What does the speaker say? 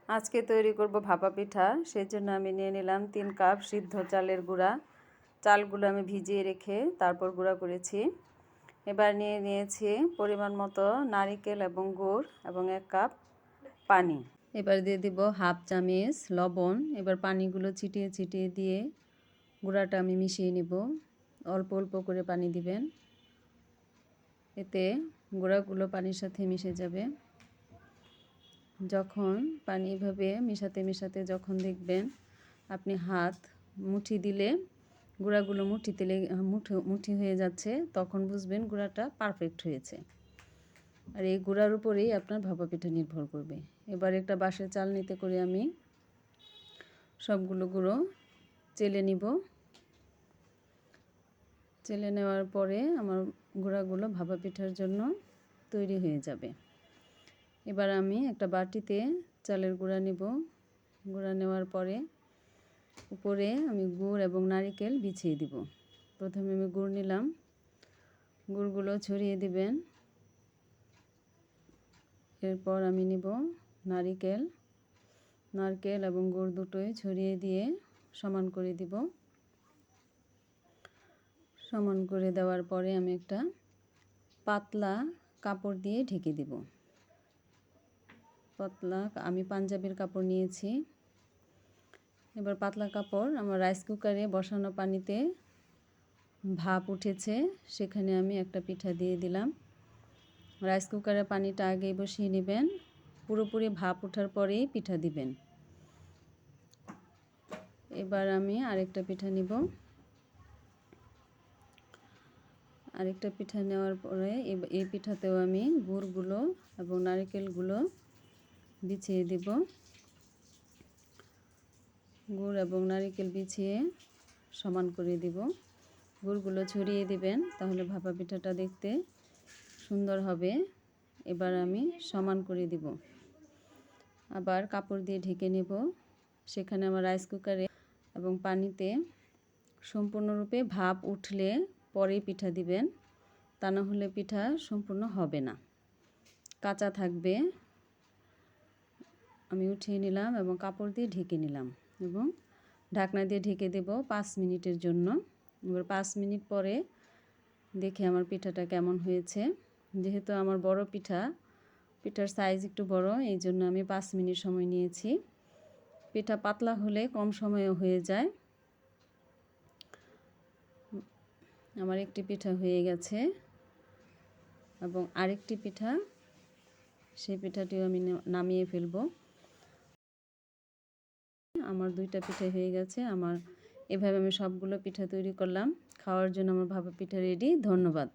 আজকে তৈরি করব ভাপা পিঠা। সেজন্য আমি নিয়ে নিলাম 3 কাপ সিদ্ধ চালের গুঁড়া। চালগুলো আমি ভিজিয়ে রেখে তারপর গুঁড়া করেছি। এবার নিয়ে নিয়েছি পরিমাণ মতো নারকেল এবং গুড় এবং 1 কাপ পানি। এবার দিয়ে দিব হাফ চামচ লবণ। এবার পানিগুলো ছিটিয়ে ছিটিয়ে দিয়ে গুঁড়াটা আমি মিশিয়ে নিব। অল্প অল্প করে পানি দিবেন, এতে গুঁড়াগুলো পানির সাথে মিশে যাবে। যখন পানি এভাবে মেশাতে মেশাতে যখন দেখবেন আপনি হাত মুঠি দিলে গুঁড়াগুলো মুঠি হয়ে যাচ্ছে, তখন বুঝবেন গুঁড়াটা পারফেক্ট হয়েছে। আর এই গুঁড়ার উপরেই আপনার ভাপা পিঠা নির্ভর করবে। এবার একটা বাঁশের চালনিতে করে আমি সবগুলো গুঁড়ো চেলে নিব। চেলে নেওয়ার পরে আমার গুঁড়াগুলো ভাপা পিঠার জন্য তৈরি হয়ে যাবে। এবার আমি একটা বাটিতে চালের গুঁড়া নিব। গুঁড়া নেওয়ার পরে উপরে আমি গুড় এবং নারকেল বিছিয়ে দিব। প্রথমে আমি গুড় নিলাম, গুড়গুলো ছড়িয়ে দিবেন। এরপর আমি নিব নারকেল এবং গুড় দুটোই ছড়িয়ে দিয়ে সমান করে দিব। সমান করে দেওয়ার পরে আমি একটা পাতলা কাপড় দিয়ে ঢেকে দিব। আমি পাঞ্জাবির কাপড় নিয়েছি। এবার পাতলা কাপড় আমার রাইস কুকারে বসানো পানিতে ভাপ উঠেছে, সেখানে আমি একটা পিঠা দিয়ে দিলাম। রাইস কুকারে পানিটা আগেই বসিয়ে নেবেন, পুরোপুরি ভাপ ওঠার পরেই পিঠা দিবেন। এবার আমি আরেকটা পিঠা নিব। আরেকটা পিঠা নেওয়ার পরে এই পিঠাতেও আমি গুড়গুলো এবং নারকেলগুলো বিছিয়ে দিব। গুড় এবং নারকেল বিছিয়ে সমান করে দিব। গুড়গুলো ছড়িয়ে দিবেন, তাহলে ভাপা পিঠাটা দেখতে সুন্দর হবে। এবার আমি সমান করে দিব। আবার কাপড় দিয়ে ঢেকে নেব। সেখানে আমার রাইস কুকারে এবং পানিতে সম্পূর্ণরূপে ভাপ উঠলে পরেই পিঠা দিবেন, তা না হলে পিঠা সম্পূর্ণ হবে না, কাঁচা থাকবে। আমি উঠিয়ে নিলাম এবং কাপড় দিয়ে ঢেকে নিলাম এবং ঢাকনা দিয়ে ঢেকে দেব 5 মিনিটের জন্য। এবার 5 মিনিট পরে দেখে আমার পিঠাটা কেমন হয়েছে। যেহেতু আমার বড় পিঠার সাইজ একটু বড়, এই জন্য আমি 5 মিনিট সময় নিয়েছি। পিঠা পাতলা হলে কম সময়ে হয়ে যায়। আমার একটি পিঠা হয়ে গেছে এবং আরেকটি পিঠা, সেই পিঠাটিও আমি নামিয়ে ফেলব। আমার 2টা পিঠা হয়ে গেছে। এভাবে আমি সবগুলো পিঠা তৈরি করলাম। খাওয়ার জন্য আমার ভাপা পিঠা রেডি। ধন্যবাদ।